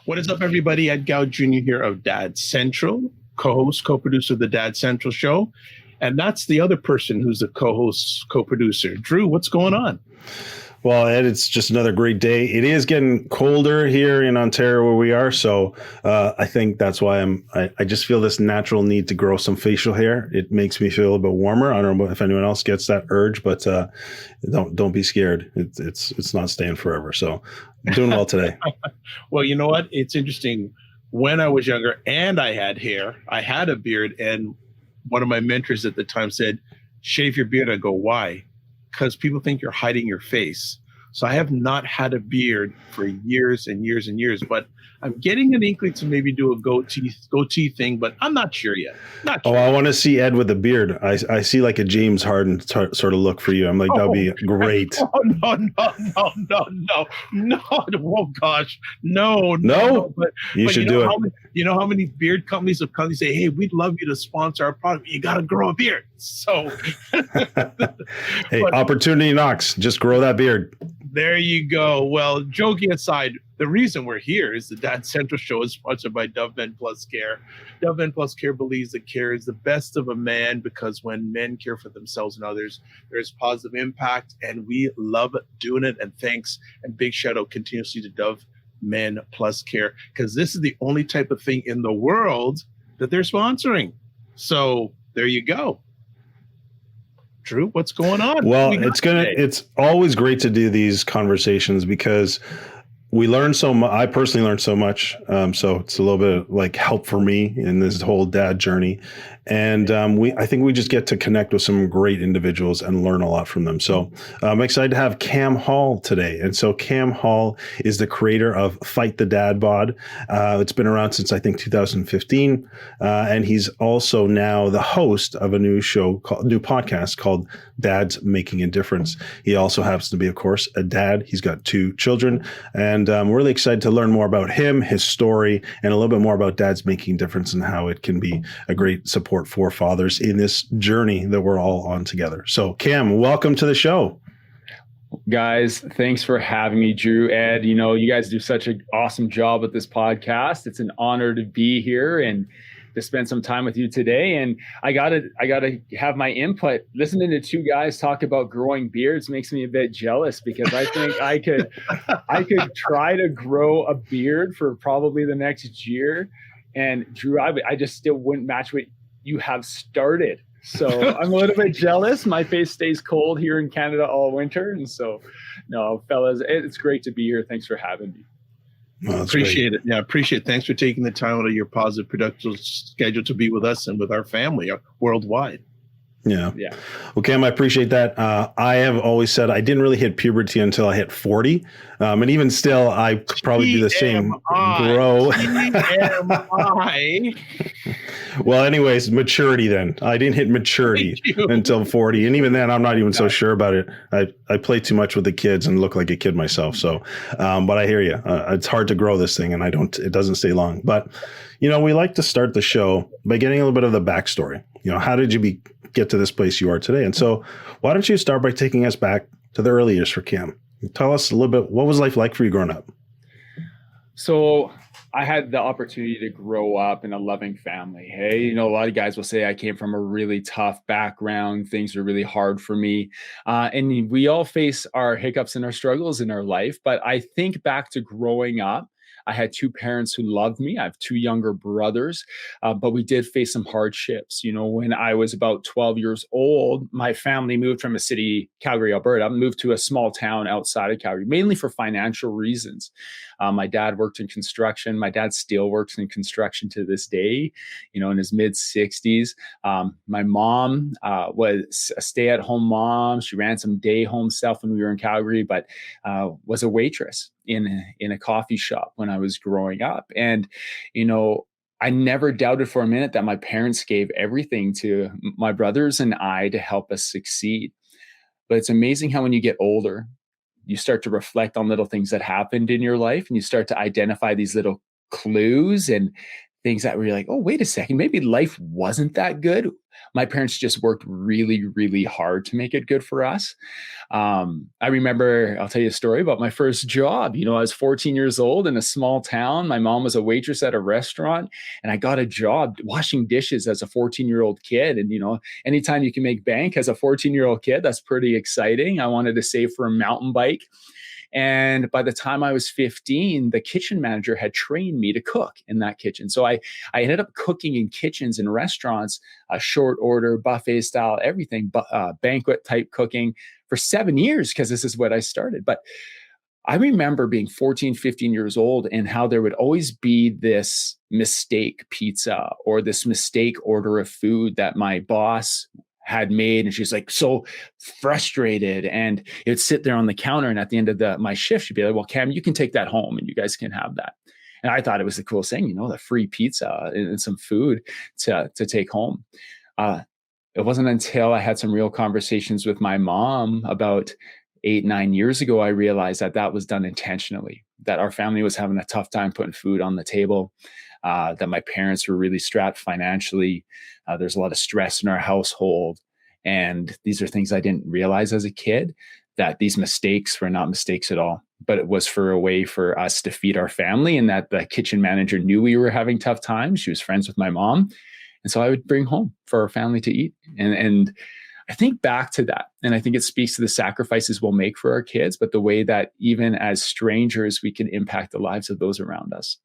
What is up, everybody? Ed Gow Jr. here of Dad Central, co-host, co-producer of the Dad Central show. And that's the other person who's the co-host, co-producer. Drew, what's going on? Well, Ed, it's just another great day. It is getting colder here in Ontario where we are. So I think that's why I just feel this natural need to grow some facial hair. It makes me feel a bit warmer. I don't know if anyone else gets that urge, but don't be scared. It's not staying forever. So I'm doing well today. Well, you know what? It's interesting. When I was younger and I had hair, I had a beard, and one of my mentors at the time said, shave your beard. I go, why? Because people think you're hiding your face. So I have not had a beard for years and years and years, but I'm getting an inkling to maybe do a goatee thing, but I'm not sure yet. Not sure. I want to see Ed with a beard. I see like a James Harden sort of look for you. I'm like, that'd be great. Oh, no. Oh gosh, no. But you should do it. You know how many beard companies have come and say, hey, we'd love you to sponsor our product. You got to grow a beard. So, hey, opportunity knocks. Just grow that beard. There you go. Well, joking aside, the reason we're here is the Dad Central show is sponsored by Dove Men Plus Care. Dove Men Plus Care believes that care is the best of a man, because when men care for themselves and others, there's positive impact, and we love doing it. And thanks and big shout out continuously to Dove Men Plus Care, because this is the only type of thing in the world that they're sponsoring. So there you go. Drew, what's going on? Well, it's always great to do these conversations because we learn so much. I personally learned so much. So it's a little bit of like help for me in this whole dad journey. And I think we just get to connect with some great individuals and learn a lot from them. So I'm excited to have Cam Hall today. And so Cam Hall is the creator of Fight the Dad Bod. It's been around since I think 2015. And he's also now the host of a new podcast called Dad's Making a Difference. He also happens to be, of course, a dad. He's got 2 children. And we're really excited to learn more about him, his story, and a little bit more about Dad's Making a Difference and how it can be a great support for fathers in this journey that we're all on together. So Cam, welcome to the show. Guys, thanks for having me, Drew, Ed. You know, you guys do such an awesome job with this podcast. It's an honor to be here and to spend some time with you today. And I gotta have my input. Listening to 2 guys talk about growing beards makes me a bit jealous, because I think I could try to grow a beard for probably the next year. And Drew, I just still wouldn't match what you have started. So I'm a little bit jealous. My face stays cold here in Canada all winter. And so, no, fellas, it's great to be here. Thanks for having me. Well, appreciate it. Yeah, appreciate it. Thanks for taking the time out of your positive, productive schedule to be with us and with our family worldwide. Yeah. Well, Cam, I appreciate that. I have always said I didn't really hit puberty until I hit 40. And even still, I probably do the same grow. Well, anyways, maturity then. I didn't hit maturity until 40. And even then, I'm not even so sure about it. I play too much with the kids and look like a kid myself. So, but I hear you. It's hard to grow this thing, and it doesn't stay long. But, you know, we like to start the show by getting a little bit of the backstory. You know, how did you get to this place you are today? And so why don't you start by taking us back to the early years for Cam? Tell us a little bit, what was life like for you growing up? So I had the opportunity to grow up in a loving family. Hey, you know, a lot of guys will say I came from a really tough background. Things are really hard for me. And we all face our hiccups and our struggles in our life. But I think back to growing up, I had 2 parents who loved me. I have 2 younger brothers, but we did face some hardships. You know, when I was about 12 years old, my family moved from a city, Calgary, Alberta, moved to a small town outside of Calgary, mainly for financial reasons. My dad worked in construction. My dad still works in construction to this day, you know, in his mid-60s. My mom was a stay-at-home mom. She ran some day home stuff when we were in Calgary, but was a waitress in a coffee shop when I was growing up. And, you know, I never doubted for a minute that my parents gave everything to my brothers and I to help us succeed. But it's amazing how when you get older, you start to reflect on little things that happened in your life, and you start to identify these little clues and things that were like, oh, wait a second, maybe life wasn't that good. My parents just worked really, really hard to make it good for us. I remember, I'll tell you a story about my first job. I was 14 years old in a small town. My mom was a waitress at a restaurant, and I got a job washing dishes as a 14-year-old kid. And, anytime you can make bank as a 14-year-old kid, that's pretty exciting. I wanted to save for a mountain bike. And by the time I was 15, the kitchen manager had trained me to cook in that kitchen. So I ended up cooking in kitchens and restaurants, short order, buffet style, everything, banquet type cooking for 7 years, because this is what I started. But I remember being 14, 15 years old and how there would always be this mistake pizza or this mistake order of food that my boss had made, and she's like so frustrated, and it would sit there on the counter, and at the end of my shift she'd be like, well, Cam, you can take that home and you guys can have that. And I thought it was the coolest thing, the free pizza and some food to take home. It wasn't until I had some real conversations with my mom about 8-9 years ago, I realized that was done intentionally, that our family was having a tough time putting food on the table, that my parents were really strapped financially. There's a lot of stress in our household. And these are things I didn't realize as a kid, that these mistakes were not mistakes at all, but it was for a way for us to feed our family, and that the kitchen manager knew we were having tough times. She was friends with my mom. And so I would bring home for our family to eat. And I think back to that, and I think it speaks to the sacrifices we'll make for our kids, but the way that even as strangers, we can impact the lives of those around us.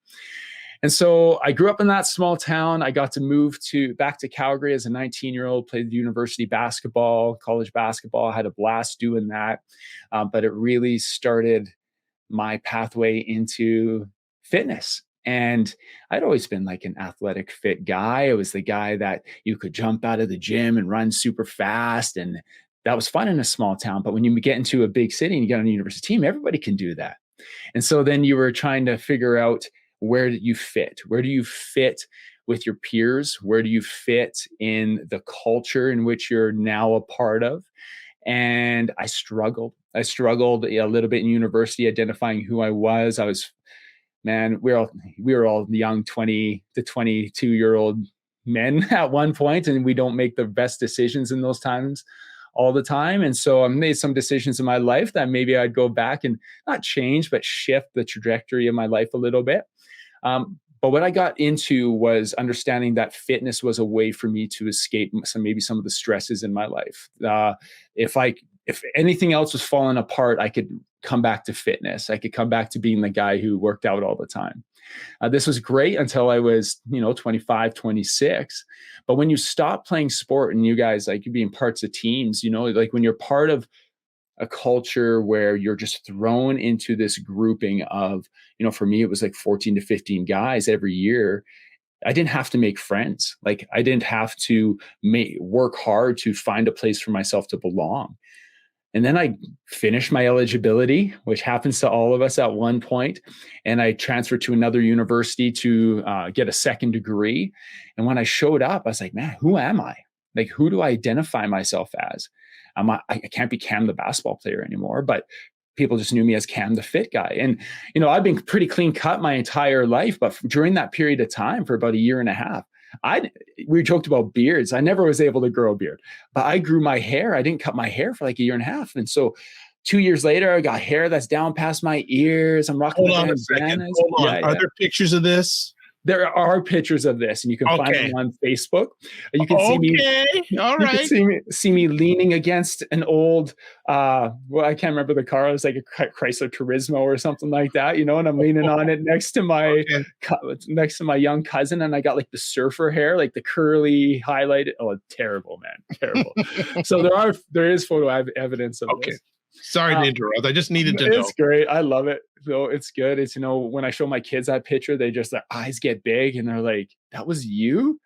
And so I grew up in that small town. I got to move back to Calgary as a 19-year-old, played university basketball, college basketball. I had a blast doing that. But it really started my pathway into fitness. And I'd always been like an athletic, fit guy. I was the guy that you could jump out of the gym and run super fast. And that was fun in a small town. But when you get into a big city and you get on a university team, everybody can do that. And so then you were trying to figure out, where do you fit? Where do you fit with your peers? Where do you fit in the culture in which you're now a part of? And I struggled. I struggled a little bit in university, identifying who I was. We were all young 20 to 22-year-old men at one point, and we don't make the best decisions in those times all the time. And so I made some decisions in my life that maybe I'd go back and not change, but shift the trajectory of my life a little bit. But what I got into was understanding that fitness was a way for me to escape some of the stresses in my life. If anything else was falling apart, I could come back to fitness. I could come back to being the guy who worked out all the time. This was great until I was, 25, 26. But when you stop playing sport, and you guys, like, you being parts of teams, like when you're part of a culture where you're just thrown into this grouping of, for me, it was like 14 to 15 guys every year. I didn't have to make friends. Like, I didn't have to work hard to find a place for myself to belong. And then I finished my eligibility, which happens to all of us at one point. And I transferred to another university to get a second degree. And when I showed up, I was like, man, who am I? Like, who do I identify myself as? I can't be Cam the basketball player anymore, but people just knew me as Cam the fit guy. And, I've been pretty clean cut my entire life, but during that period of time, for about a year and a half, we joked about beards. I never was able to grow a beard, but I grew my hair. I didn't cut my hair for like a year and a half. And so 2 years later, I got hair that's down past my ears. I'm rocking Hold on a second. Hold on. Are there pictures of this? There are pictures of this, and you can find them on Facebook. You can see me. All right. You can see me leaning against an old, I can't remember the car. It was like a Chrysler Turismo or something like that, and I'm leaning on it next to my young cousin, and I got like the surfer hair, like the curly highlighted. Oh, terrible, man, terrible. So there is photo evidence of this. Sorry to interrupt. I just needed to know. It's great. I love it. So it's good. It's, when I show my kids that picture, their eyes get big and they're like, that was you?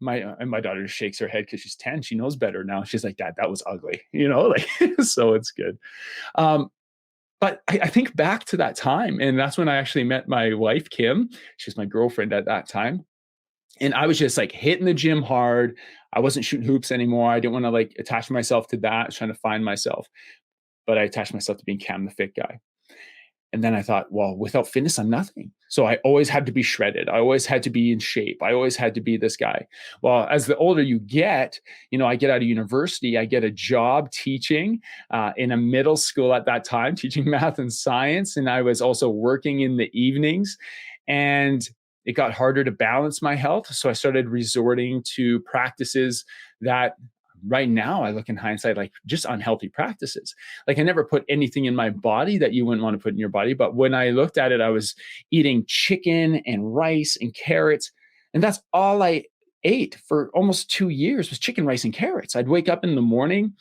And my daughter just shakes her head because she's 10. She knows better now. She's like, Dad, that was ugly. So it's good. But I think back to that time, and that's when I actually met my wife, Kim. She was my girlfriend at that time. And I was just like hitting the gym hard. I wasn't shooting hoops anymore. I didn't want to like attach myself to that. I was trying to find myself. But I attached myself to being Cam the fit guy. And then I thought, well, without fitness, I'm nothing. So I always had to be shredded. I always had to be in shape. I always had to be this guy. Well, as the older you get, I get out of university, I get a job teaching in a middle school at that time, teaching math and science. And I was also working in the evenings, and it got harder to balance my health. So I started resorting to practices that right now I look in hindsight like just unhealthy practices. Like I never put anything in my body that you wouldn't want to put in your body. But when I looked at it, I was eating chicken and rice and carrots. And that's all I ate for almost 2 years was chicken, rice, and carrots. I'd wake up in the morning,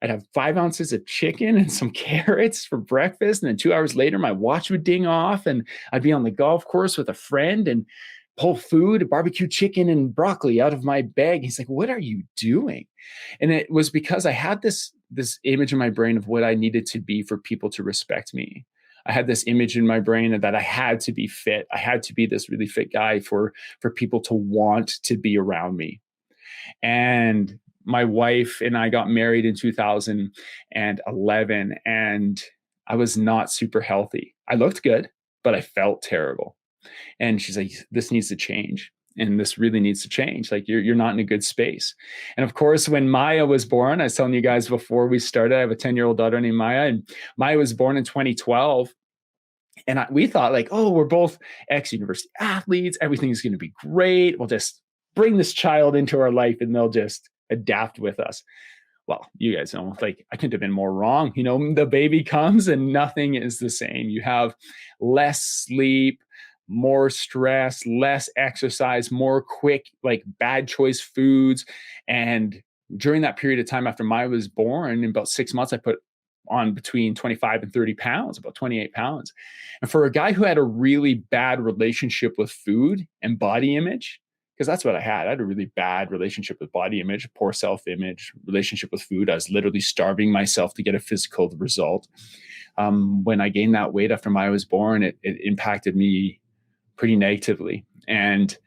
I'd have 5 ounces of chicken and some carrots for breakfast. And then 2 hours later, my watch would ding off and I'd be on the golf course with a friend and pull food, barbecue chicken and broccoli out of my bag. He's like, what are you doing? And it was because I had this image in my brain of what I needed to be for people to respect me. I had this image in my brain that I had to be fit. I had to be this really fit guy for people to want to be around me. And my wife and I got married in 2011, and I was not super healthy. I looked good, but I felt terrible. And she's like, this needs to change. And this really needs to change. Like you're not in a good space. And of course, when Maya was born, I was telling you guys before we started, I have a 10-year-old daughter named Maya, and Maya was born in 2012. And we thought like, oh, we're both ex-university athletes. Everything's going to be great. We'll just bring this child into our life and they'll just adapt with us. Well, you guys know, like I couldn't have been more wrong. The baby comes and nothing is the same. You have less sleep, more stress, less exercise, more quick, like bad choice foods. And during that period of time after Maya was born, in about 6 months, I put on between 25 and 30 pounds, about 28 pounds. And for a guy who had a really bad relationship with food and body image, because that's what I had. I had a really bad relationship with body image, poor self-image, relationship with food. I was literally starving myself to get a physical result. When I gained that weight after Maya was born, it impacted me pretty negatively. And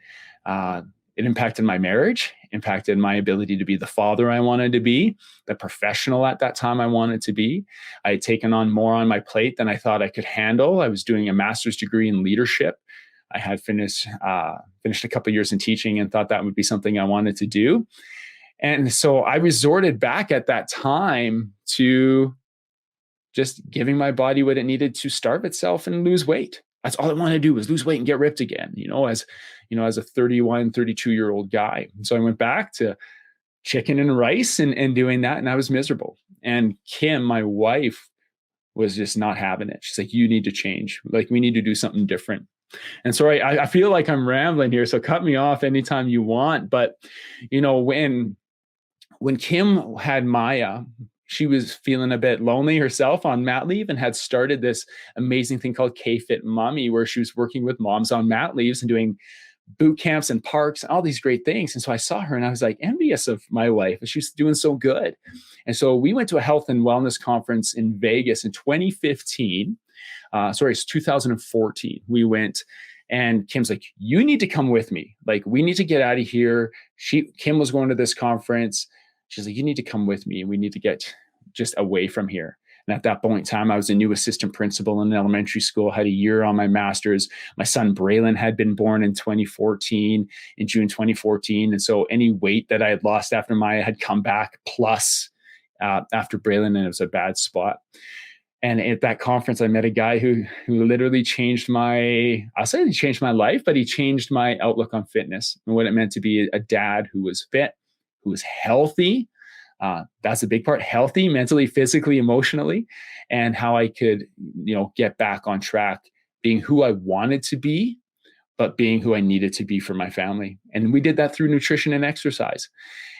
it impacted my marriage, impacted my ability to be the father I wanted to be, the professional at that time I wanted to be. I had taken on more on my plate than I thought I could handle. I was doing a master's degree in leadership. I had finished a couple of years in teaching and thought that would be something I wanted to do. And so I resorted back at that time to just giving my body what it needed to starve itself and lose weight. That's all I wanted to do was lose weight and get ripped again, as a 31, 32-year-old guy. And so I went back to chicken and rice and doing that. And I was miserable. And Kim, my wife, was just not having it. She's like, you need to change. Like, we need to do something different. And so I feel like I'm rambling here. So cut me off anytime you want. But, when Kim had Maya, she was feeling a bit lonely herself on mat leave and had started this amazing thing called K-Fit Mommy, where she was working with moms on mat leaves and doing boot camps and parks and all these great things. And so I saw her and I was like envious of my wife. She's doing so good. And so we went to a health and wellness conference in Vegas in 2015. It's 2014. We went, and Kim's like, you need to come with me. Like, we need to get out of here. Kim was going to this conference. She's like, you need to come with me. We need to get just away from here. And at that point in time, I was a new assistant principal in elementary school, had a year on my master's. My son Braylon had been born in 2014, in June 2014. And so any weight that I had lost after Maya had come back plus after Braylon, and it was a bad spot. And at that conference, I met a guy who literally changed I'll say he changed my life, but he changed my outlook on fitness and what it meant to be a dad who was fit, who was healthy. That's a big part, healthy, mentally, physically, emotionally, and how I could, get back on track, being who I wanted to be, but being who I needed to be for my family. And we did that through nutrition and exercise.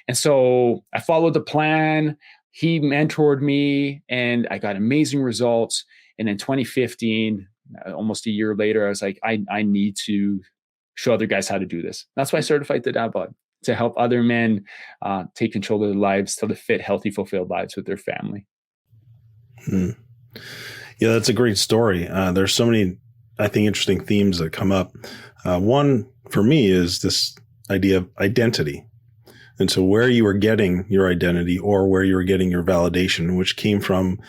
And so I followed the plan. He mentored me and I got amazing results. And in 2015, almost a year later, I was like, I need to show other guys how to do this. That's why I started Fight the Dad Bod, to help other men take control of their lives, to live fit, healthy, fulfilled lives with their family. Yeah, that's a great story. There's so many, I think, interesting themes that come up. One for me is this idea of identity. And so where you were getting your identity or where you were getting your validation, which came from,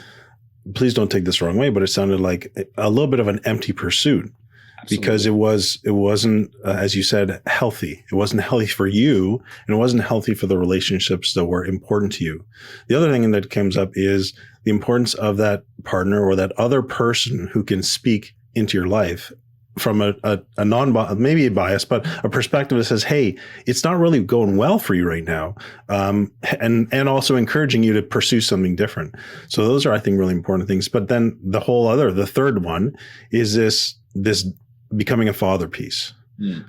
please don't take this the wrong way, but it sounded like a little bit of an empty pursuit. because it wasn't as you said, healthy. It wasn't healthy for you, and it wasn't healthy for the relationships that were important to you. The other thing that comes up is the importance of that partner or that other person who can speak into your life from a maybe a bias, but a perspective that says, hey, it's not really going well for you right now. And also encouraging you to pursue something different. So those are, I think, really important things. But then the third one is this becoming a father piece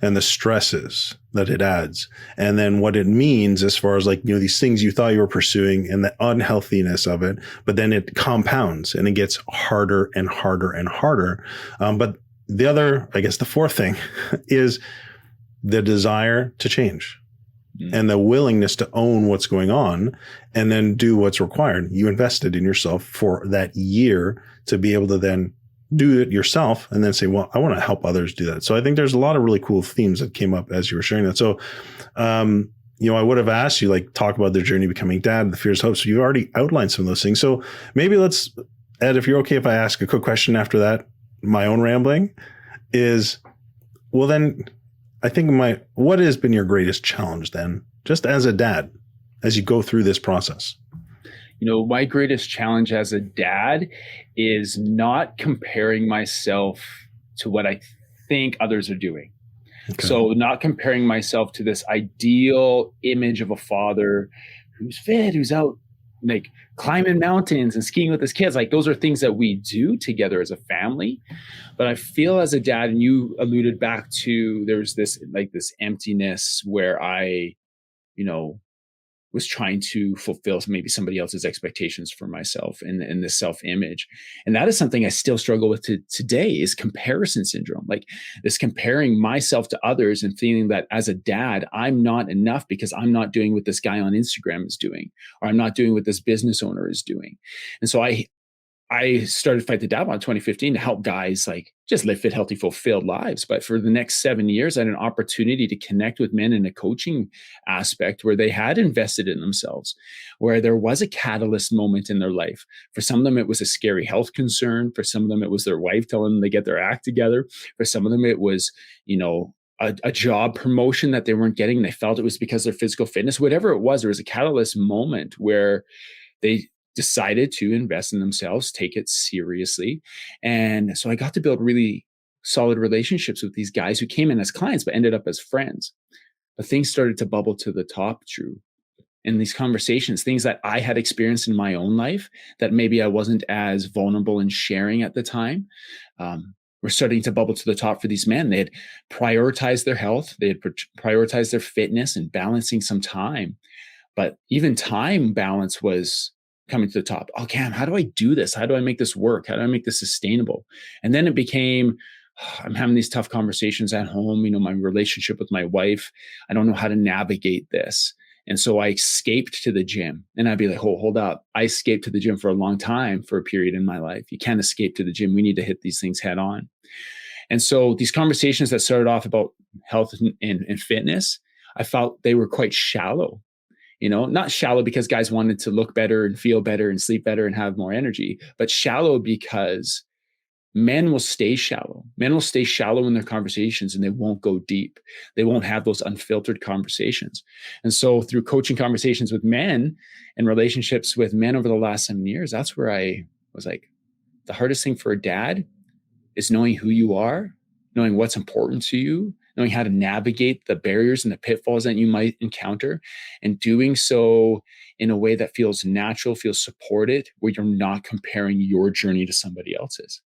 and the stresses that it adds. And then what it means as far as these things you thought you were pursuing and the unhealthiness of it, but then it compounds and it gets harder and harder and harder. But the fourth thing is the desire to change and the willingness to own what's going on and then do what's required. You invested in yourself for that year to be able to then do it yourself and then say, well, I want to help others do that. So I think there's a lot of really cool themes that came up as you were sharing that. So, I would have asked you, talk about the journey becoming dad, the fears, hopes. You've already outlined some of those things. So maybe Ed, if you're okay, if I ask a quick question after that, my own rambling is, well, then I think what has been your greatest challenge then, just as a dad, as you go through this process? My greatest challenge as a dad is not comparing myself to what I think others are doing. Okay. So not comparing myself to this ideal image of a father who's fit, who's out climbing mountains and skiing with his kids. Those are things that we do together as a family. But I feel as a dad, and you alluded back to, there's this emptiness where I, was trying to fulfill maybe somebody else's expectations for myself and this self-image. And that is something I still struggle with today, is comparison syndrome. This comparing myself to others and feeling that as a dad, I'm not enough because I'm not doing what this guy on Instagram is doing, or I'm not doing what this business owner is doing. And so I started Fight the Dad Bod in 2015 to help guys just live fit, healthy, fulfilled lives. But for the next 7 years, I had an opportunity to connect with men in a coaching aspect where they had invested in themselves, where there was a catalyst moment in their life. For some of them, it was a scary health concern. For some of them, it was their wife telling them to get their act together. For some of them, it was, a job promotion that they weren't getting. And they felt it was because of their physical fitness. Whatever it was, there was a catalyst moment where they decided to invest in themselves, take it seriously. And so I got to build really solid relationships with these guys who came in as clients, but ended up as friends. But things started to bubble to the top, Drew. In these conversations, things that I had experienced in my own life that maybe I wasn't as vulnerable in sharing at the time, were starting to bubble to the top for these men. They had prioritized their health. They had prioritized their fitness and balancing some time. But even time balance was coming to the top. Oh, Cam, how do I do this? How do I make this work? How do I make this sustainable? And then it became, I'm having these tough conversations at home, my relationship with my wife. I don't know how to navigate this. And so I escaped to the gym, and I'd be like, hold up. I escaped to the gym for a long time for a period in my life. You can't escape to the gym. We need to hit these things head on. And so these conversations that started off about health and fitness, I felt they were quite shallow. Not shallow because guys wanted to look better and feel better and sleep better and have more energy, but shallow because men will stay shallow. Men will stay shallow in their conversations and they won't go deep. They won't have those unfiltered conversations. And so through coaching conversations with men and relationships with men over the last 7 years, that's where I was like, the hardest thing for a dad is knowing who you are, knowing what's important to you, knowing how to navigate the barriers and the pitfalls that you might encounter, and doing so in a way that feels natural, feels supported, where you're not comparing your journey to somebody else's.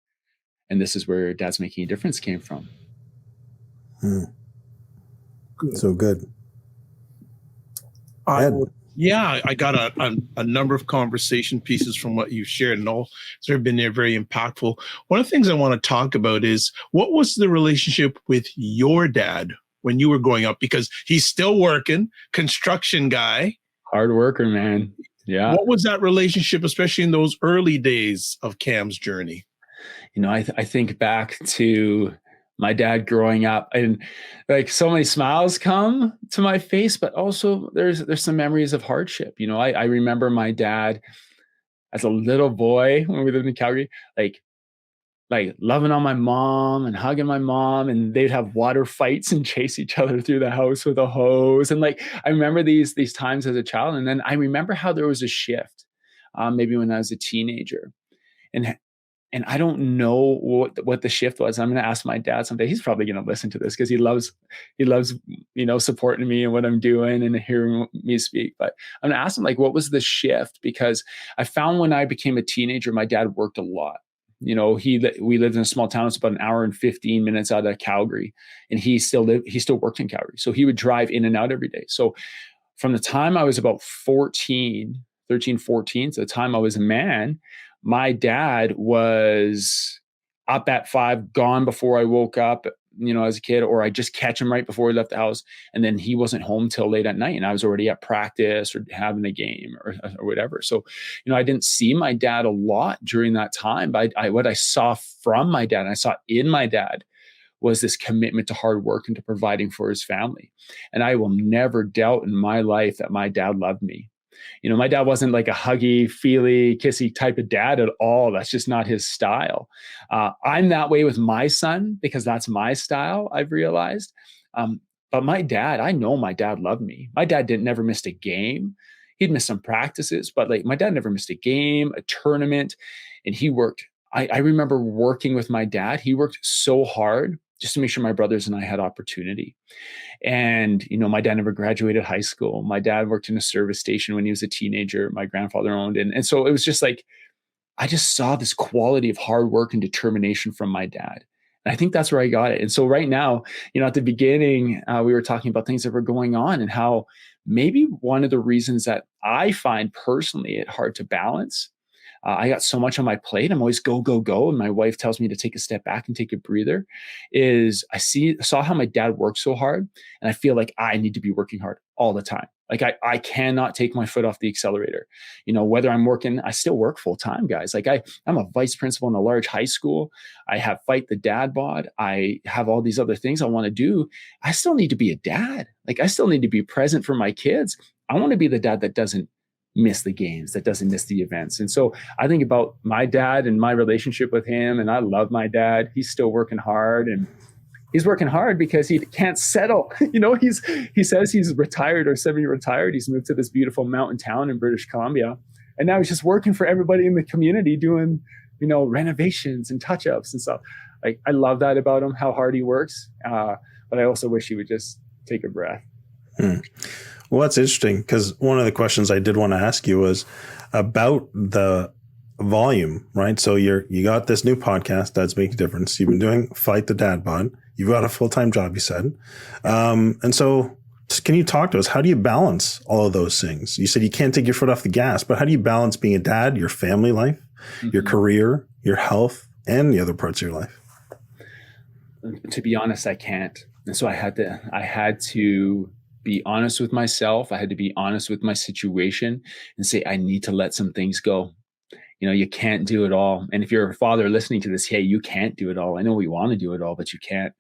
And this is where Dad's Making a Difference came from. Good. So good. I got a number of conversation pieces from what you shared, and all sort of been very impactful. One of the things I want to talk about is, what was the relationship with your dad when you were growing up? Because he's still working, construction guy. Hard worker, man. Yeah. What was that relationship, especially in those early days of Cam's journey? I think back to my dad growing up, and so many smiles come to my face, but also there's some memories of hardship. I remember my dad as a little boy when we lived in Calgary, like loving on my mom and hugging my mom, and they'd have water fights and chase each other through the house with a hose. And like, I remember these times as a child. And then I remember how there was a shift, maybe when I was a teenager, and I don't know what the shift was. I'm going to ask my dad someday. He's probably going to listen to this because he loves, supporting me and what I'm doing and hearing me speak. But I'm going to ask him, like, what was the shift? Because I found when I became a teenager, my dad worked a lot. We lived in a small town. It's about an hour and 15 minutes out of Calgary, and he still worked in Calgary. So he would drive in and out every day. So from the time I was about 13, 14, to the time I was a man, my dad was up at 5, gone before I woke up, as a kid, or I just catch him right before he left the house. And then he wasn't home till late at night, and I was already at practice or having a game or whatever. So, I didn't see my dad a lot during that time, but what I saw from my dad, and I saw in my dad, was this commitment to hard work and to providing for his family. And I will never doubt in my life that my dad loved me. My dad wasn't like a huggy, feely, kissy type of dad at all. That's just not his style. I'm that way with my son because that's my style, I've realized. But my dad, I know my dad loved me. My dad never missed a game. He'd miss some practices, but like my dad never missed a game, a tournament, and he worked. I remember working with my dad. He worked so hard just to make sure my brothers and I had opportunity. And, my dad never graduated high school. My dad worked in a service station when he was a teenager. My grandfather owned. And so it was just like, I just saw this quality of hard work and determination from my dad. And I think that's where I got it. And so right now, at the beginning, we were talking about things that were going on and how maybe one of the reasons that I find personally it hard to balance. I got so much on my plate. I'm always go, go, go. And my wife tells me to take a step back and take a breather. Is I saw how my dad worked so hard. And I feel like I need to be working hard all the time. Like I cannot take my foot off the accelerator. Whether I'm working, I still work full time, guys. Like I'm a vice principal in a large high school. I have Fight the Dad Bod. I have all these other things I want to do. I still need to be a dad. Like I still need to be present for my kids. I want to be the dad that doesn't miss the games, that doesn't miss the events. And so I think about my dad and my relationship with him, and I love my dad. He's still working hard, and he's working hard because he can't settle. He says he's retired or semi-retired. He's moved to this beautiful mountain town in British Columbia, and now he's just working for everybody in the community doing, renovations and touch-ups and stuff. Like I love that about him, how hard he works. But I also wish he would just take a breath. Well, that's interesting because one of the questions I did want to ask you was about the volume, right? So you got this new podcast that's making a difference. You've been doing Fight the Dad Bod. You've got a full-time job, you said. And so can you talk to us? How do you balance all of those things? You said you can't take your foot off the gas, but how do you balance being a dad, your family life, your career, your health, and the other parts of your life? To be honest, I can't. And so I had to be honest with myself. I had to be honest with my situation and say, I need to let some things go. You can't do it all. And if you're a father listening to this, hey, you can't do it all. I know we want to do it all, but you can't.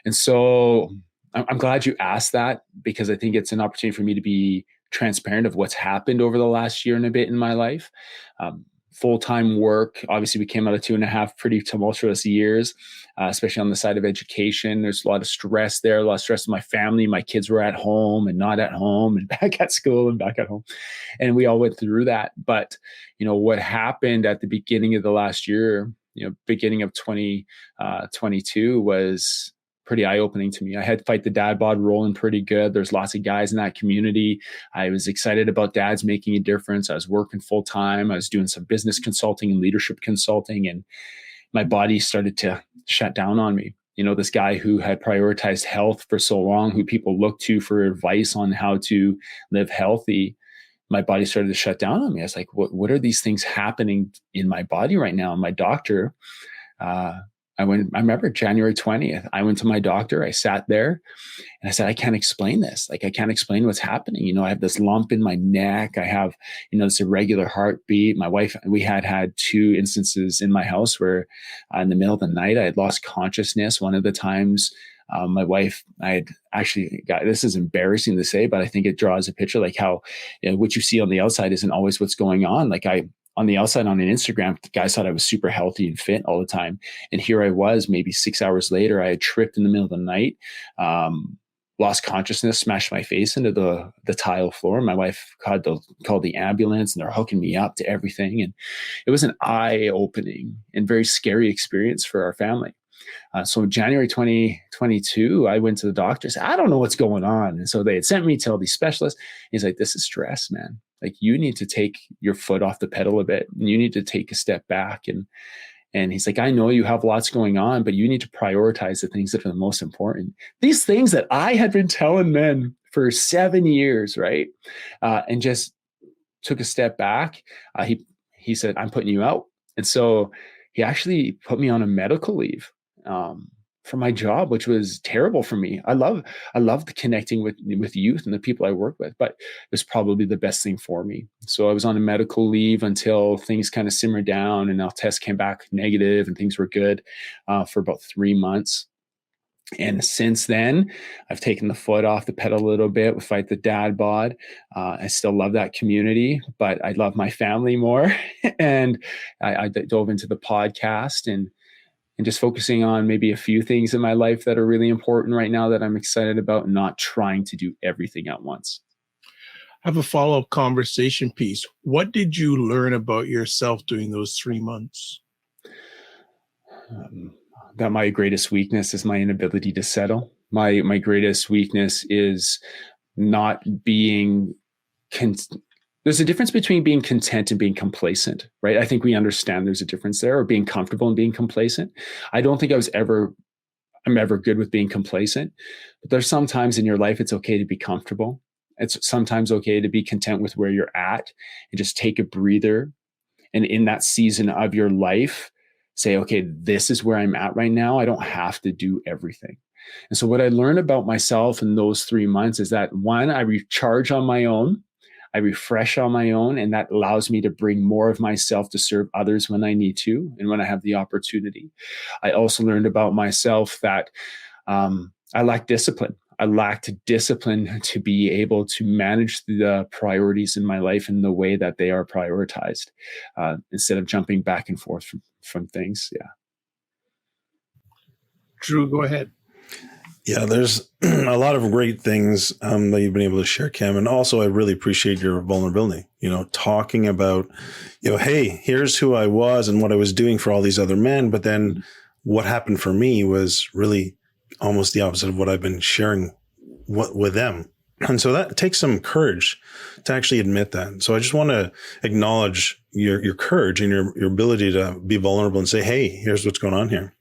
And so I'm glad you asked that because I think it's an opportunity for me to be transparent of what's happened over the last year and a bit in my life. Full-time work. Obviously, we came out of 2.5 pretty tumultuous years, especially on the side of education. There's a lot of stress there, a lot of stress with my family. My kids were at home and not at home and back at school and back at home. And we all went through that. But, what happened at the beginning of the last year, beginning of 2022 was pretty eye-opening to me. I had Fight the Dad Bod rolling pretty good. There's lots of guys in that community. I was excited about dads making a difference. I was working full-time. I was doing some business consulting and leadership consulting, and my body started to shut down on me. This guy who had prioritized health for so long, who people look to for advice on how to live healthy, my body started to shut down on me. I was like, what are these things happening in my body right now? And my doctor, I remember January 20th, I went to my doctor, I sat there and I said, I can't explain this. Like, I can't explain what's happening. I have this lump in my neck. I have, this irregular heartbeat. My wife, we had 2 instances in my house where in the middle of the night, I had lost consciousness. One of the times, my wife, I had actually got, this is embarrassing to say, but I think it draws a picture like how what you see on the outside isn't always what's going on. Like on the outside on an Instagram, the guys thought I was super healthy and fit all the time. And here I was, maybe 6 hours later, I had tripped in the middle of the night, lost consciousness, smashed my face into the tile floor. My wife called the ambulance, and they're hooking me up to everything. And it was an eye-opening and very scary experience for our family. So in January 2022, I went to the doctor, said, I don't know what's going on. And so they had sent me to all these specialists. He's like, this is stress, man. Like, you need to take your foot off the pedal a bit, and you need to take a step back. And he's like, I know you have lots going on, but you need to prioritize the things that are the most important. These things that I had been telling men for 7 years, right? And just took a step back. He said, I'm putting you out. And so he actually put me on a medical leave for my job, which was terrible for me. I love the connecting with youth and the people I work with, but it was probably the best thing for me. So I was on a medical leave until things kind of simmered down, and our test came back negative and things were good for about 3 months. And since then, I've taken the foot off the pedal a little bit with Fight the Dad Bod. I still love that community, but I love my family more. And I dove into the podcast and just focusing on maybe a few things in my life that are really important right now that I'm excited about, and not trying to do everything at once. I have a follow-up conversation piece. What did you learn about yourself during those 3 months? That my greatest weakness is my inability to settle. My greatest weakness is not being there's a difference between being content and being complacent, right? I think we understand there's a difference there, or being comfortable and being complacent. I don't think I'm ever good with being complacent, but there's some times in your life it's okay to be comfortable. It's sometimes okay to be content with where you're at and just take a breather. And in that season of your life, say, okay, this is where I'm at right now. I don't have to do everything. And so what I learned about myself in those 3 months is that, one, I recharge on my own. I refresh on my own, and that allows me to bring more of myself to serve others when I need to and when I have the opportunity. I also learned about myself that I lack discipline. I lacked discipline to be able to manage the priorities in my life in the way that they are prioritized, instead of jumping back and forth from things. Yeah. Drew, go ahead. Yeah, there's a lot of great things that you've been able to share, Cam. And also, I really appreciate your vulnerability, talking about, hey, here's who I was and what I was doing for all these other men. But then what happened for me was really almost the opposite of what I've been sharing with them. And so that takes some courage to actually admit that. So I just want to acknowledge your courage and your ability to be vulnerable and say, hey, here's what's going on here.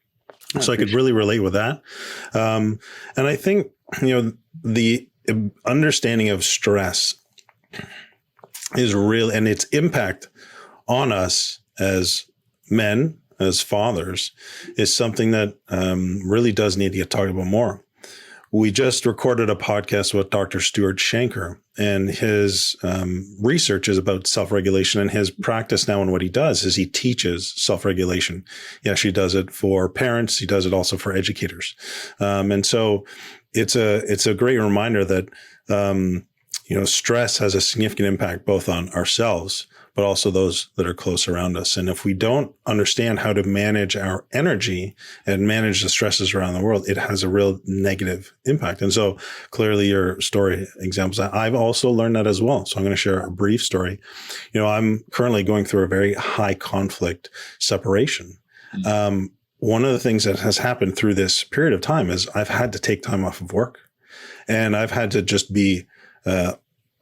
So I could really relate with that. And I think, the understanding of stress is real, and its impact on us as men, as fathers, is something that really does need to get talked about more. We just recorded a podcast with Dr. Stuart Shanker, and his research is about self-regulation, and his practice now and what he does is he teaches self-regulation. He actually does it for parents. He does it also for educators. And so it's a great reminder that, stress has a significant impact both on ourselves, but also those that are close around us. And if we don't understand how to manage our energy and manage the stresses around the world, it has a real negative impact. And so clearly your story examples, I've also learned that as well. So I'm going to share a brief story. I'm currently going through a very high conflict separation. One of the things that has happened through this period of time is I've had to take time off of work, and I've had to just be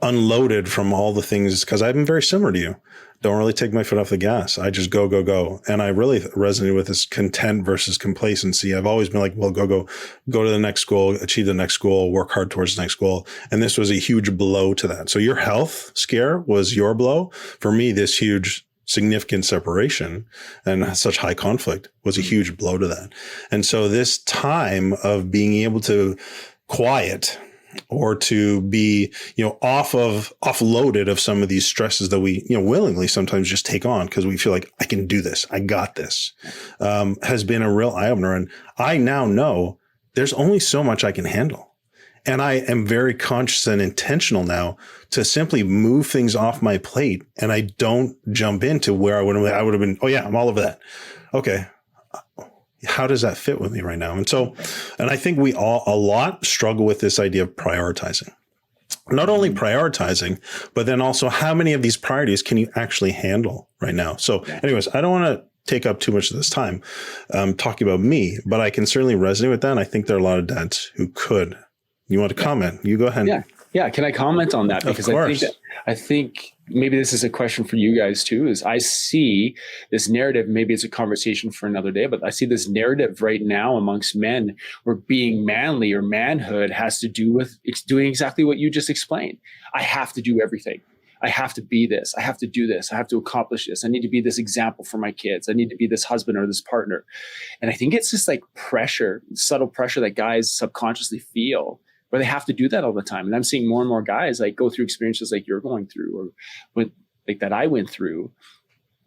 unloaded from all the things, because I've been very similar to you. Don't really take my foot off the gas. I just go. And I really resonated with this content versus complacency. I've always been like, well, go to the next goal, achieve the next goal, work hard towards the next goal. And this was a huge blow to that. So your health scare was your blow. For me, this huge significant separation and such high conflict was a huge blow to that. And so this time of being able to quiet or to be, offloaded of some of these stresses that we, willingly sometimes just take on because we feel like I can do this, I got this, has been a real eye opener. And I now know there's only so much I can handle. And I am very conscious and intentional now to simply move things off my plate. And I don't jump into where I would have been, oh yeah, I'm all of that. Okay. How does that fit with me right now? And I think we all a lot struggle with this idea of prioritizing. Not only prioritizing, but then also how many of these priorities can you actually handle right now? So anyways, I don't want to take up too much of this time talking about me, but I can certainly resonate with that. And I think there are a lot of dads who could. You want to comment? You go ahead. Yeah. Can I comment on that? Because I think maybe this is a question for you guys too, is I see this narrative, maybe it's a conversation for another day, but I see this narrative right now amongst men where being manly or manhood has to do with doing exactly what you just explained. I have to do everything. I have to be this. I have to do this. I have to accomplish this. I need to be this example for my kids. I need to be this husband or this partner. And I think it's just like pressure, subtle pressure that guys subconsciously feel, where they have to do that all the time. And I'm seeing more and more guys like go through experiences like you're going through or with like that I went through,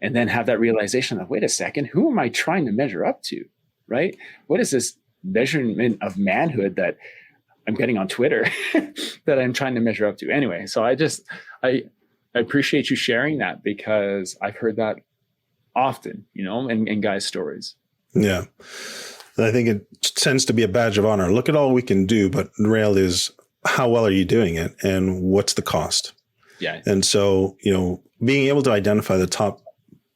and then have that realization of, wait a second, who am I trying to measure up to? Right? What is this measurement of manhood that I'm getting on Twitter that I'm trying to measure up to? Anyway, so I appreciate you sharing that, because I've heard that often, in guys' stories. Yeah. I think it tends to be a badge of honor. Look at all we can do, but the reality is, how well are you doing it, and what's the cost? Yeah. And so, being able to identify the top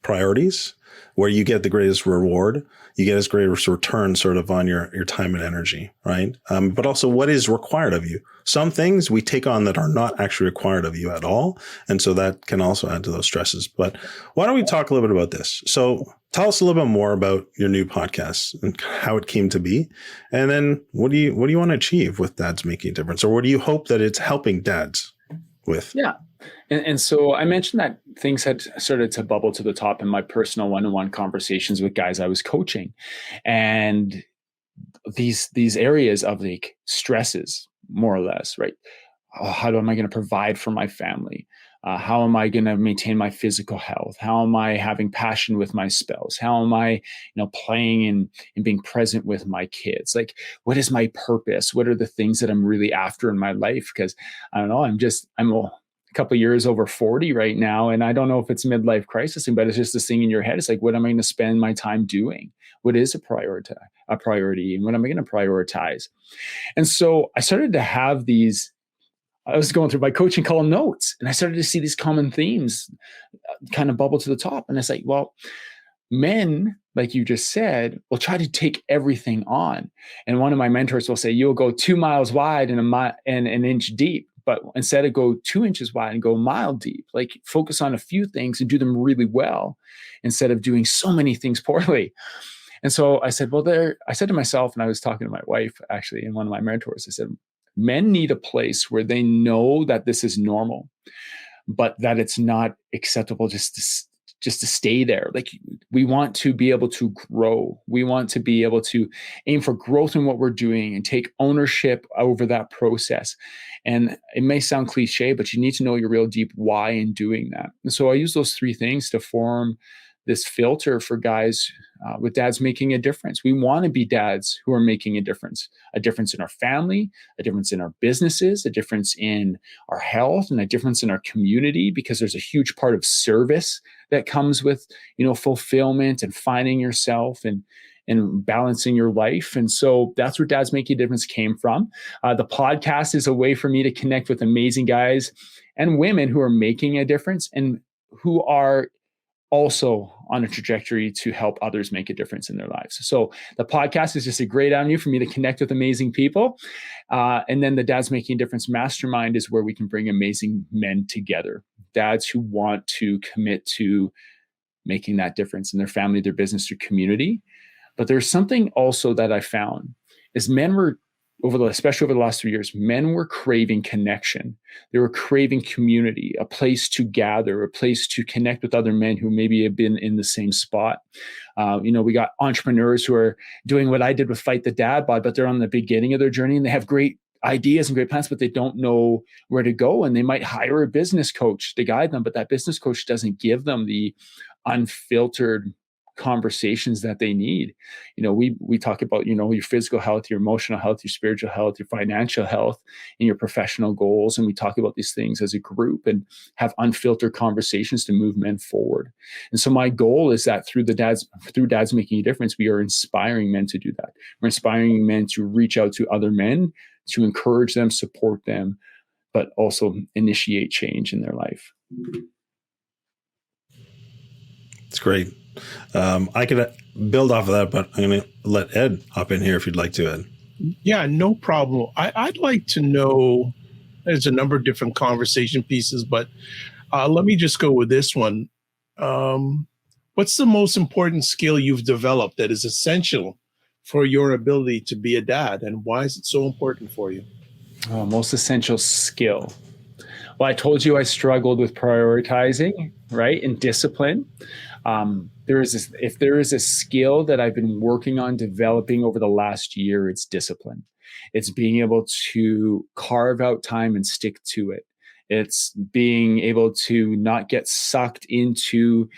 priorities where you get the greatest reward, you get as greatest return sort of on your time and energy, right? But also what is required of you. Some things we take on that are not actually required of you at all. And so that can also add to those stresses. But why don't we talk a little bit about this? So tell us a little bit more about your new podcast and how it came to be. And then what do you want to achieve with Dads Making a Difference? Or what do you hope that it's helping dads with? Yeah. And so I mentioned that things had started to bubble to the top in my personal one-on-one conversations with guys I was coaching. And these areas of like stresses, more or less, right? How am I going to provide for my family? How am I going to maintain my physical health? How am I having passion with my spouse? How am I, playing and being present with my kids? Like, what is my purpose? What are the things that I'm really after in my life? Because I don't know, I'm a couple of years over 40 right now. And I don't know if it's midlife crisis, but it's just this thing in your head. It's like, what am I going to spend my time doing? What is a priority? And what am I going to prioritize? And so I started to have I was going through my coaching call notes, and I started to see these common themes kind of bubble to the top. And it's like, well, men, like you just said, will try to take everything on. And one of my mentors will say, you'll go 2 miles wide and an inch deep. But instead of go 2 inches wide and go a mile deep, like focus on a few things and do them really well instead of doing so many things poorly. And so I said, I said to myself, and I was talking to my wife, actually, and one of my mentors, I said, men need a place where they know that this is normal, but that it's not acceptable just to stay there. Like, we want to be able to grow. We want to be able to aim for growth in what we're doing and take ownership over that process. And it may sound cliche, but you need to know your real deep why in doing that. And so I use those 3 things to form this filter for guys with dads making a difference. We want to be dads who are making a difference in our family, a difference in our businesses, a difference in our health, and a difference in our community, because there's a huge part of service that comes with, fulfillment and finding yourself and balancing your life. And so that's where Dads Making a Difference came from. The podcast is a way for me to connect with amazing guys and women who are making a difference and who are also on a trajectory to help others make a difference in their lives. So the podcast is just a great avenue for me to connect with amazing people. And then the Dads Making a Difference Mastermind is where we can bring amazing men together, dads who want to commit to making that difference in their family, their business, their community. But there's something also that I found is men were, especially over the last 3 years, men were craving connection. They were craving community, a place to gather, a place to connect with other men who maybe have been in the same spot. We got entrepreneurs who are doing what I did with Fight the Dad Bod, but they're on the beginning of their journey and they have great ideas and great plans, but they don't know where to go. And they might hire a business coach to guide them, but that business coach doesn't give them the unfiltered conversations that they need. We talk about, your physical health, your emotional health, your spiritual health, your financial health, and your professional goals. And we talk about these things as a group and have unfiltered conversations to move men forward. And so my goal is that through Dads Making a Difference, we are inspiring men to do that. We're inspiring men to reach out to other men, to encourage them, support them, but also initiate change in their life. It's great. I could build off of that, but I'm going to let Ed hop in here if you'd like to, Ed. Yeah, no problem. I'd like to know, there's a number of different conversation pieces, but let me just go with this one. What's the most important skill you've developed that is essential for your ability to be a dad, and why is it so important for you? Oh, most essential skill. Well, I told you I struggled with prioritizing, right, and discipline. If there is a skill that I've been working on developing over the last year, it's discipline. It's being able to carve out time and stick to it. It's being able to not get sucked into,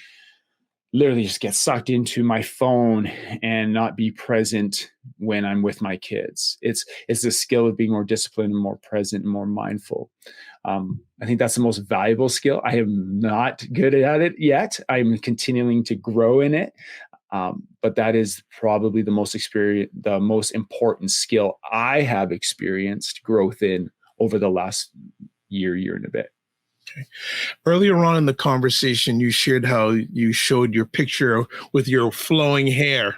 literally just get sucked into my phone and not be present when I'm with my kids. It's the skill of being more disciplined and more present and more mindful. I think that's the most valuable skill. I am not good at it yet. I'm continuing to grow in it. But that is probably the most important skill I have experienced growth in over the last year and a bit. Okay. Earlier on in the conversation, you shared how you showed your picture with your flowing hair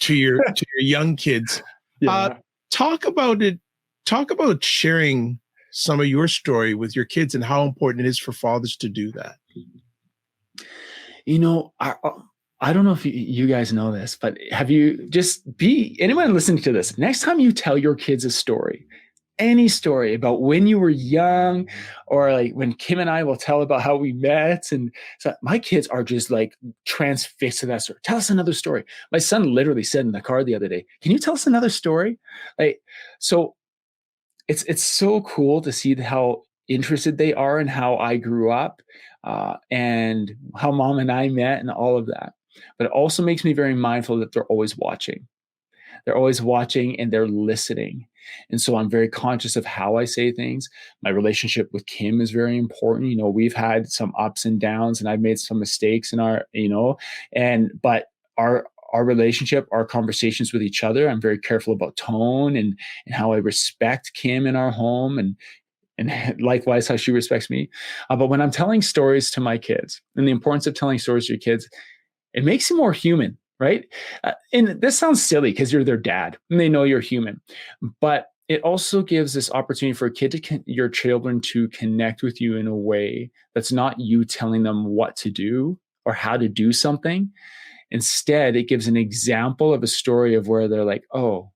to your young kids. Yeah. Talk about it. Talk about sharing some of your story with your kids and how important it is for fathers to do that. I don't know if you guys know this, but anyone listening to this, next time you tell your kids a story, any story about when you were young, or like when Kim and I will tell about how we met. And so my kids are just like transfixed to that story. Tell us another story. My son literally said in the car the other day, "Can you tell us another story?" So it's so cool to see how interested they are in how I grew up, and how mom and I met and all of that. But it also makes me very mindful that they're always watching. They're always watching and they're listening. And so I'm very conscious of how I say things. My relationship with Kim is very important. We've had some ups and downs, and I've made some mistakes in but our relationship, our conversations with each other, I'm very careful about tone and how I respect Kim in our home, and likewise how she respects me. But when I'm telling stories to my kids, and the importance of telling stories to your kids, it makes you more human. Right? And this sounds silly because you're their dad and they know you're human, but it also gives this opportunity for your children to connect with you in a way that's not you telling them what to do or how to do something. Instead, it gives an example of a story of where they're like, "Oh,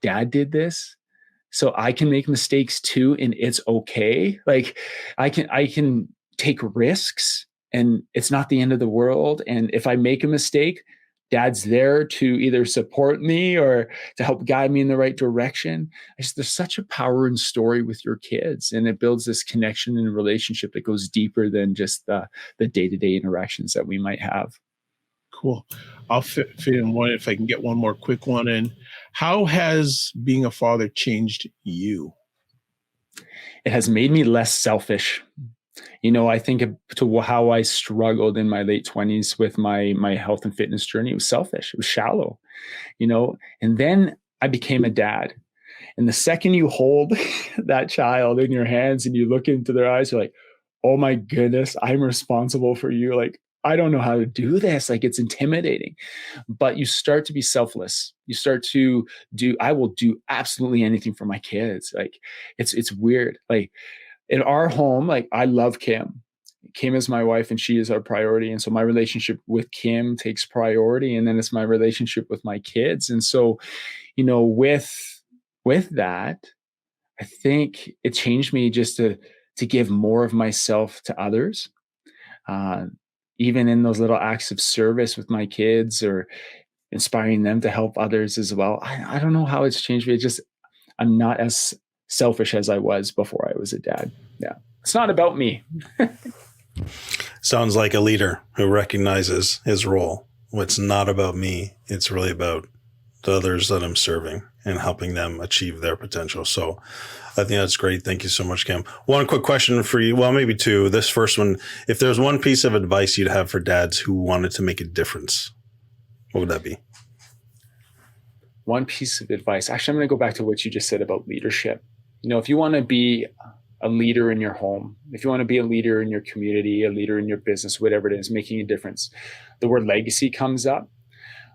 dad did this, so I can make mistakes too, and it's okay. Like I can take risks, and it's not the end of the world. And if I make a mistake, dad's there to either support me or to help guide me in the right direction." There's such a power in story with your kids, and it builds this connection and relationship that goes deeper than just the day-to-day interactions that we might have. Cool. I'll fit in one if I can get one more quick one in. How has being a father changed you? It has made me less selfish. I think to how I struggled in my late 20s with my health and fitness journey. It was selfish. It was shallow, and then I became a dad. And the second you hold that child in your hands and you look into their eyes, you're like, "Oh my goodness, I'm responsible for you. Like, I don't know how to do this." Like, it's intimidating, but you start to be selfless. You start to I will do absolutely anything for my kids. Like, it's weird. Like, in our home, like, I love Kim. Kim is my wife and she is our priority. And so my relationship with Kim takes priority. And then it's my relationship with my kids. And so, with that, I think it changed me just to give more of myself to others. Even in those little acts of service with my kids or inspiring them to help others as well. I don't know how it's changed me. I'm not as selfish as I was before I was a dad. Yeah. It's not about me. Sounds like a leader who recognizes his role it's not about me. It's really about the others that I'm serving and helping them achieve their potential. So I think that's great. Thank you so much, Cam. One quick question for you. Well, maybe two. This first one, if there's one piece of advice you'd have for dads who wanted to make a difference, what would that be? One piece of advice. Actually, I'm going to go back to what you just said about leadership. If you want to be a leader in your home, if you want to be a leader in your community, a leader in your business, whatever it is, making a difference, the word legacy comes up.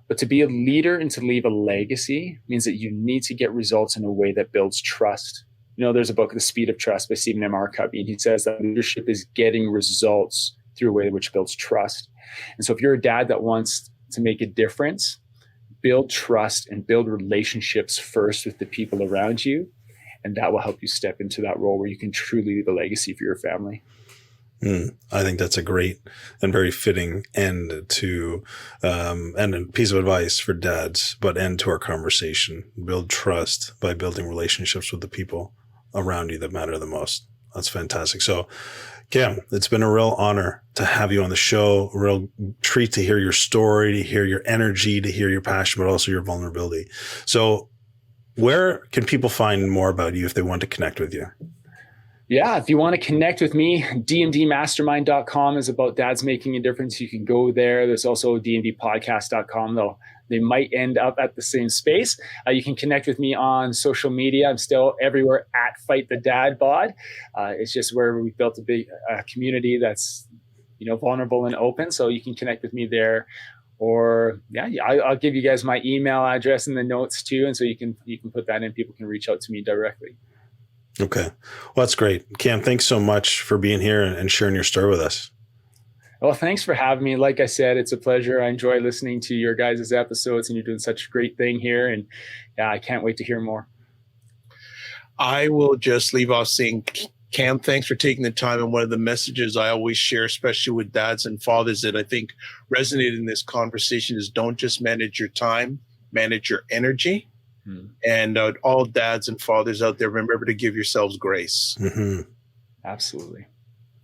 But to be a leader and to leave a legacy means that you need to get results in a way that builds trust. There's a book, The Speed of Trust by Stephen M. R. Covey, and he says that leadership is getting results through a way which builds trust. And so if you're a dad that wants to make a difference, build trust and build relationships first with the people around you. And that will help you step into that role where you can truly leave a legacy for your family. I think that's a great and very fitting end to, and a piece of advice for dads, but end to our conversation. Build trust by building relationships with the people around you that matter the most. That's fantastic. So, Cam, it's been a real honor to have you on the show. A real treat to hear your story, to hear your energy, to hear your passion, but also your vulnerability. So where can people find more about you if they want to connect with you? Yeah, if you want to connect with me, dndmastermind.com is about dads making a difference. You can go there. There's also dndpodcast.com, though they might end up at the same space. You can connect with me on social media. I'm still everywhere at Fight the Dad Bod. It's just where we built a big community that's vulnerable and open. So you can connect with me there. Or I'll give you guys my email address in the notes too, and so you can put that in. People can reach out to me directly. Okay. Well, that's great. Cam, thanks so much for being here and sharing your story with us. Well, thanks for having me. Like I said, it's a pleasure. I enjoy listening to your guys' episodes, and you're doing such a great thing here. And I can't wait to hear more. I will just leave off saying, Cam, thanks for taking the time. And one of the messages I always share, especially with dads and fathers, that I think resonated in this conversation is don't just manage your time, manage your energy. And all dads and fathers out there, remember to give yourselves grace. Mm-hmm. Absolutely.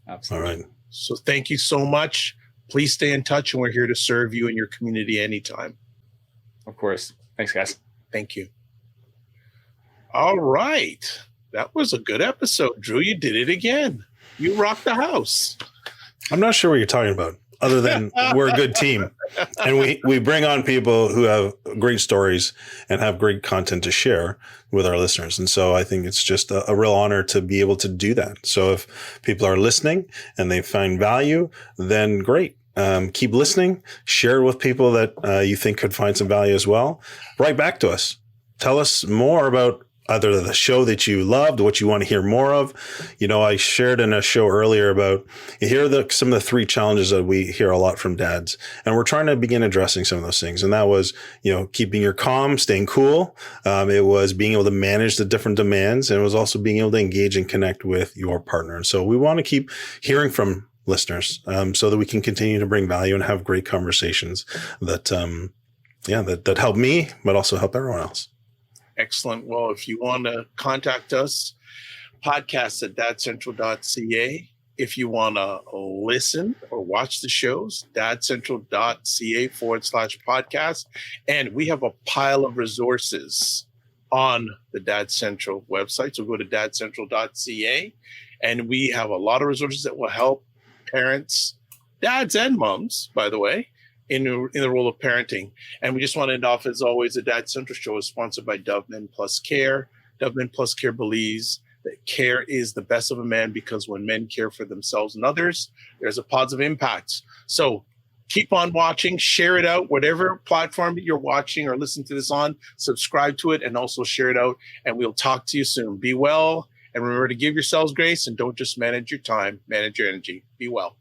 All right. So thank you so much. Please stay in touch, and we're here to serve you and your community anytime. Of course. Thanks, guys. Thank you. All right. That was a good episode, Drew. You did it again. You rocked the house. I'm not sure what you're talking about, other than we're a good team. And we bring on people who have great stories and have great content to share with our listeners. And so I think it's just a real honor to be able to do that. So if people are listening and they find value, then great. Keep listening. Share it with people that you think could find some value as well. Write back to us. Tell us more about either the show that you loved, what you want to hear more of. I shared in a show earlier about here are some of the 3 challenges that we hear a lot from dads. And we're trying to begin addressing some of those things. And that was, keeping your calm, staying cool. It was being able to manage the different demands. And it was also being able to engage and connect with your partner. And so we want to keep hearing from listeners so that we can continue to bring value and have great conversations that help me, but also help everyone else. Excellent. Well, if you want to contact us, podcast at dadcentral.ca. If you want to listen or watch the shows, dadcentral.ca/podcast. And we have a pile of resources on the Dad Central website. So go to dadcentral.ca, and we have a lot of resources that will help parents, dads and moms, by the way, in the role of parenting. And we just want to end off, as always, the Dad Central show is sponsored by Dove Men Plus Care. Dove Men Plus Care believes that care is the best of a man, because when men care for themselves and others, there's a positive impact. So keep on watching, share it out, whatever platform that you're watching or listening to this on, subscribe to it and also share it out. And we'll talk to you soon. Be well. And remember to give yourselves grace, and don't just manage your time, manage your energy. Be well.